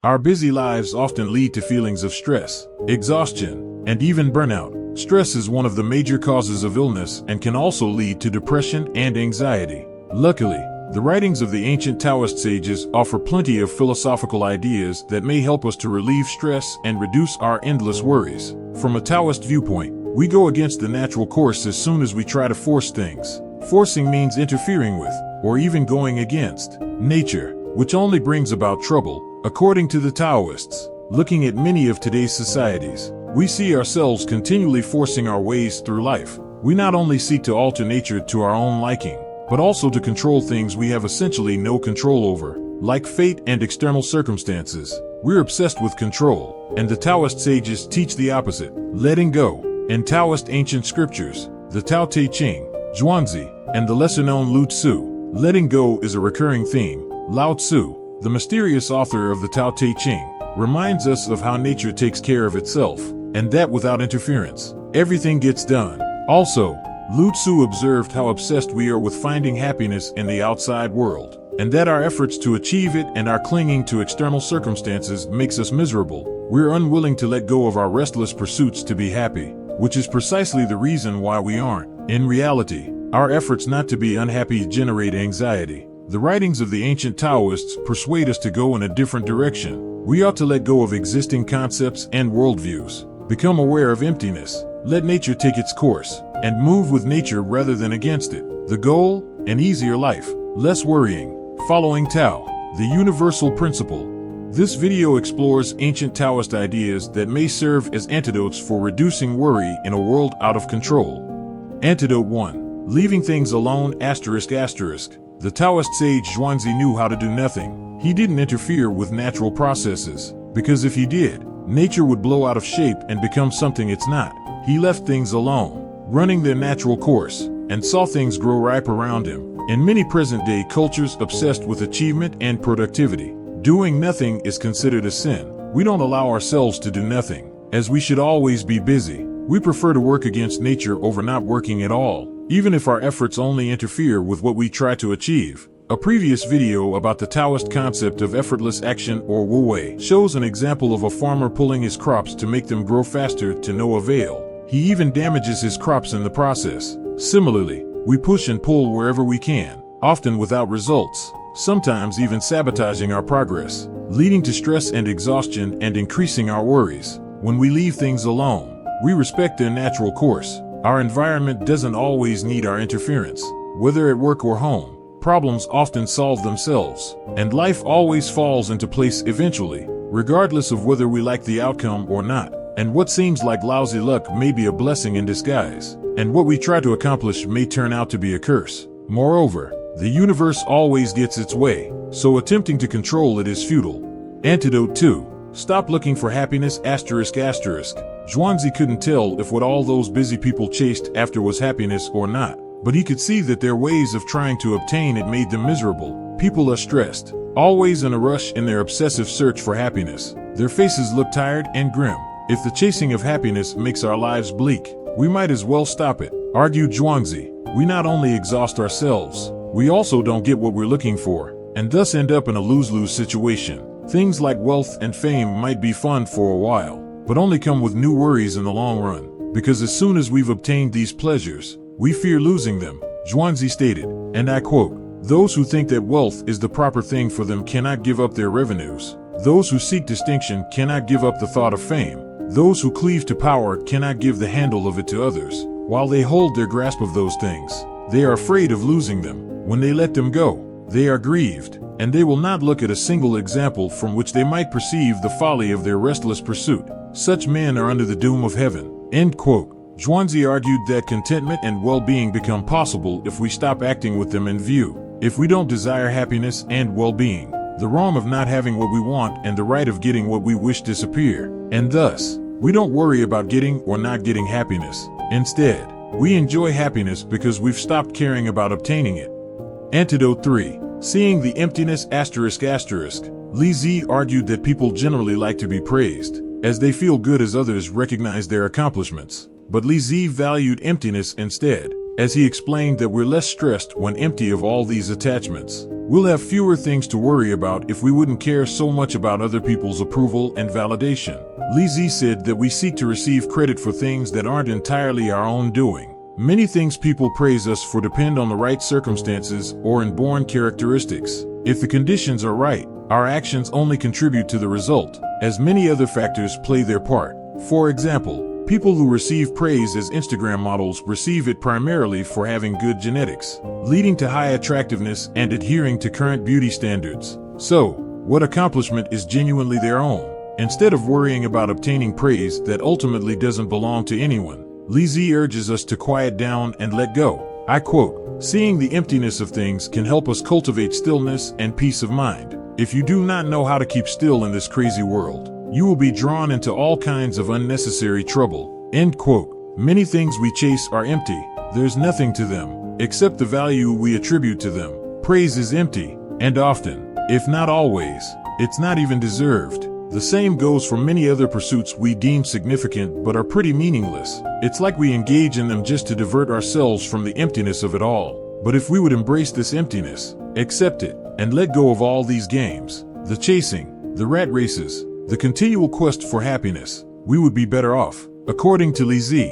Our busy lives often lead to feelings of stress, exhaustion, and even burnout. Stress is one of the major causes of illness and can also lead to depression and anxiety. Luckily, the writings of the ancient Taoist sages offer plenty of philosophical ideas that may help us to relieve stress and reduce our endless worries. From a Taoist viewpoint, we go against the natural course as soon as we try to force things. Forcing means interfering with, or even going against, nature, which only brings about trouble. According to the Taoists, looking at many of today's societies, we see ourselves continually forcing our ways through life. We not only seek to alter nature to our own liking, but also to control things we have essentially no control over, like fate and external circumstances. We're obsessed with control, and the Taoist sages teach the opposite, letting go. In Taoist ancient scriptures, the Tao Te Ching, Zhuangzi, and the lesser-known Lao Tzu, letting go is a recurring theme. Lao Tzu, the mysterious author of the Tao Te Ching, reminds us of how nature takes care of itself, and that without interference, everything gets done. Also, Lao Tzu observed how obsessed we are with finding happiness in the outside world, and that our efforts to achieve it and our clinging to external circumstances makes us miserable. We're unwilling to let go of our restless pursuits to be happy, which is precisely the reason why we aren't. In reality, our efforts not to be unhappy generate anxiety. The writings of the ancient Taoists persuade us to go in a different direction. We ought to let go of existing concepts and worldviews, become aware of emptiness, let nature take its course, and move with nature rather than against it. The goal? An easier life, less worrying, following Tao, the universal principle. This video explores ancient Taoist ideas that may serve as antidotes for reducing worry in a world out of control. Antidote 1. Leaving things alone ****. The Taoist sage Zhuangzi knew how to do nothing. He didn't interfere with natural processes, because if he did, nature would blow out of shape and become something it's not. He left things alone, running their natural course, and saw things grow ripe around him. In many present-day cultures obsessed with achievement and productivity, doing nothing is considered a sin. We don't allow ourselves to do nothing, as we should always be busy. We prefer to work against nature over not working at all, even if our efforts only interfere with what we try to achieve. A previous video about the Taoist concept of effortless action or wu-wei shows an example of a farmer pulling his crops to make them grow faster to no avail. He even damages his crops in the process. Similarly, we push and pull wherever we can, often without results, sometimes even sabotaging our progress, leading to stress and exhaustion and increasing our worries. When we leave things alone, we respect their natural course. Our environment doesn't always need our interference. Whether at work or home, problems often solve themselves, and life always falls into place eventually, regardless of whether we like the outcome or not. And what seems like lousy luck may be a blessing in disguise, and what we try to accomplish may turn out to be a curse. Moreover, the universe always gets its way, so attempting to control it is futile. Antidote 2. Stop looking for happiness ****. Zhuangzi couldn't tell if what all those busy people chased after was happiness or not, but he could see that their ways of trying to obtain it made them miserable. People are stressed, always in a rush in their obsessive search for happiness. Their faces look tired and grim. If the chasing of happiness makes our lives bleak, we might as well stop it, argued Zhuangzi. We not only exhaust ourselves, we also don't get what we're looking for, and thus end up in a lose-lose situation. Things like wealth and fame might be fun for a while, but only come with new worries in the long run, because as soon as we've obtained these pleasures, we fear losing them, Zhuangzi stated, and I quote, "Those who think that wealth is the proper thing for them cannot give up their revenues. Those who seek distinction cannot give up the thought of fame. Those who cleave to power cannot give the handle of it to others. While they hold their grasp of those things, they are afraid of losing them. When they let them go, they are grieved, and they will not look at a single example from which they might perceive the folly of their restless pursuit. Such men are under the doom of heaven." End quote. Zhuangzi argued that contentment and well-being become possible if we stop acting with them in view. If we don't desire happiness and well-being, the wrong of not having what we want and the right of getting what we wish disappear, and thus, we don't worry about getting or not getting happiness. Instead, we enjoy happiness because we've stopped caring about obtaining it. Antidote 3. Seeing the emptiness ****. Lao Tzu argued that people generally like to be praised, as they feel good as others recognize their accomplishments. But Lao Tzu valued emptiness instead, as he explained that we're less stressed when empty of all these attachments. We'll have fewer things to worry about if we wouldn't care so much about other people's approval and validation. Lao Tzu said that we seek to receive credit for things that aren't entirely our own doing. Many things people praise us for depend on the right circumstances or inborn characteristics. If the conditions are right, our actions only contribute to the result, as many other factors play their part. For example, people who receive praise as Instagram models receive it primarily for having good genetics, leading to high attractiveness and adhering to current beauty standards. So, what accomplishment is genuinely their own? Instead of worrying about obtaining praise that ultimately doesn't belong to anyone, Lao Tzu urges us to quiet down and let go. I quote, "Seeing the emptiness of things can help us cultivate stillness and peace of mind. If you do not know how to keep still in this crazy world, you will be drawn into all kinds of unnecessary trouble." End quote. Many things we chase are empty. There's nothing to them, except the value we attribute to them. Praise is empty, and often, if not always, it's not even deserved. The same goes for many other pursuits we deem significant but are pretty meaningless. It's like we engage in them just to divert ourselves from the emptiness of it all. But if we would embrace this emptiness, accept it, and let go of all these games, the chasing, the rat races, the continual quest for happiness, we would be better off. According to Lao Tzu.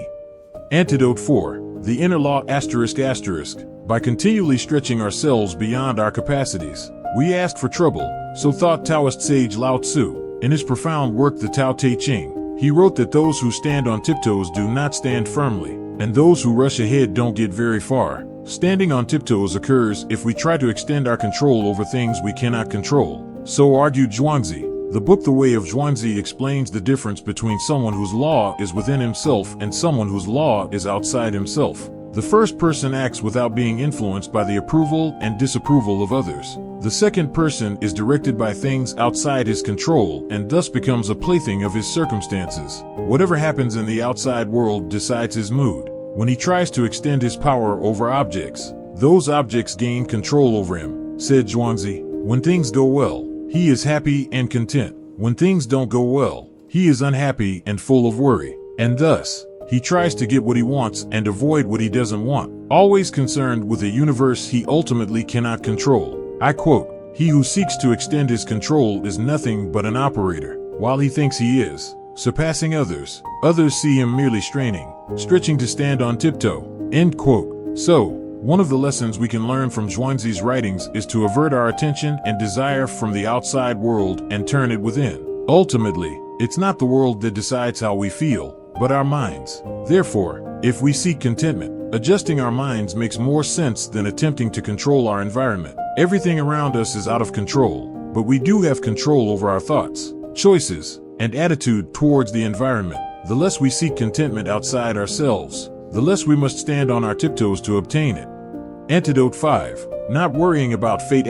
Antidote 4. The inner law ***. By continually stretching ourselves beyond our capacities, we ask for trouble, so thought Taoist sage Lao Tzu. In his profound work the Tao Te Ching, he wrote that those who stand on tiptoes do not stand firmly, and those who rush ahead don't get very far. Standing on tiptoes occurs if we try to extend our control over things we cannot control. So argued Zhuangzi. The book The Way of Zhuangzi explains the difference between someone whose law is within himself and someone whose law is outside himself. The first person acts without being influenced by the approval and disapproval of others. The second person is directed by things outside his control and thus becomes a plaything of his circumstances. Whatever happens in the outside world decides his mood. When he tries to extend his power over objects, those objects gain control over him, said Zhuangzi. When things go well, he is happy and content. When things don't go well, he is unhappy and full of worry. And thus, he tries to get what he wants and avoid what he doesn't want, always concerned with a universe he ultimately cannot control. I quote, "He who seeks to extend his control is nothing but an operator, while he thinks he is surpassing others. Others see him merely straining, stretching to stand on tiptoe." End quote. So, one of the lessons we can learn from Zhuangzi's writings is to avert our attention and desire from the outside world and turn it within. Ultimately, it's not the world that decides how we feel, but our minds. Therefore, if we seek contentment, adjusting our minds makes more sense than attempting to control our environment. Everything around us is out of control, but we do have control over our thoughts, choices, and attitude towards the environment. The less we seek contentment outside ourselves, the less we must stand on our tiptoes to obtain it. Antidote 5. Not worrying about fate ***.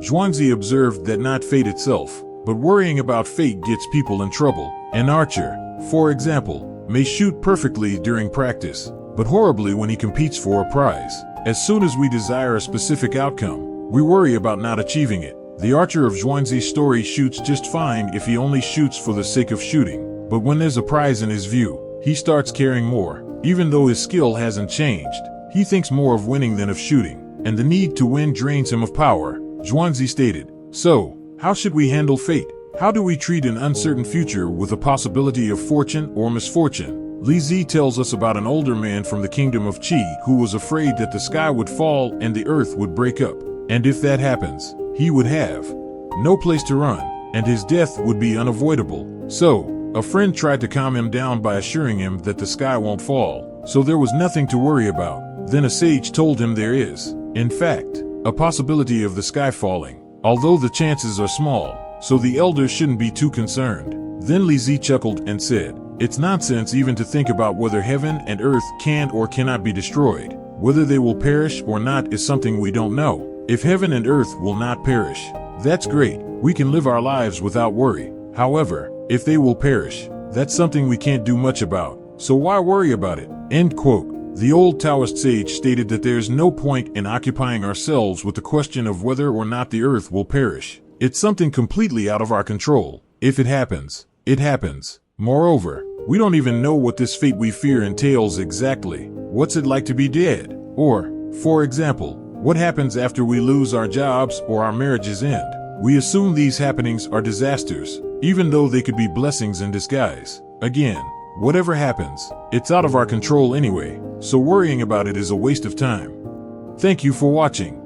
Zhuangzi observed that not fate itself, but worrying about fate gets people in trouble. An archer, for example, may shoot perfectly during practice, but horribly when he competes for a prize. As soon as we desire a specific outcome, we worry about not achieving it. The archer of Zhuangzi's story shoots just fine if he only shoots for the sake of shooting, but when there's a prize in his view, he starts caring more. Even though his skill hasn't changed, he thinks more of winning than of shooting, and the need to win drains him of power, Zhuangzi stated. So, how should we handle fate? How do we treat an uncertain future with a possibility of fortune or misfortune? Lao Tzu tells us about an older man from the kingdom of Qi who was afraid that the sky would fall and the earth would break up. And if that happens, he would have no place to run, and his death would be unavoidable. So, a friend tried to calm him down by assuring him that the sky won't fall, so there was nothing to worry about. Then a sage told him there is, in fact, a possibility of the sky falling, although the chances are small, so the elder shouldn't be too concerned. Then Lao Tzu chuckled and said, "It's nonsense even to think about whether heaven and earth can or cannot be destroyed. Whether they will perish or not is something we don't know. If heaven and earth will not perish, that's great. We can live our lives without worry. However, if they will perish, that's something we can't do much about. So why worry about it?" End quote. The old Taoist sage stated that there's no point in occupying ourselves with the question of whether or not the earth will perish. It's something completely out of our control. If it happens, it happens. Moreover, we don't even know what this fate we fear entails exactly. What's it like to be dead? Or, for example, What happens after we lose our jobs or our marriages end? We assume these happenings are disasters, even though they could be blessings in disguise. Again, whatever happens, it's out of our control anyway, so worrying about it is a waste of time. Thank you for watching.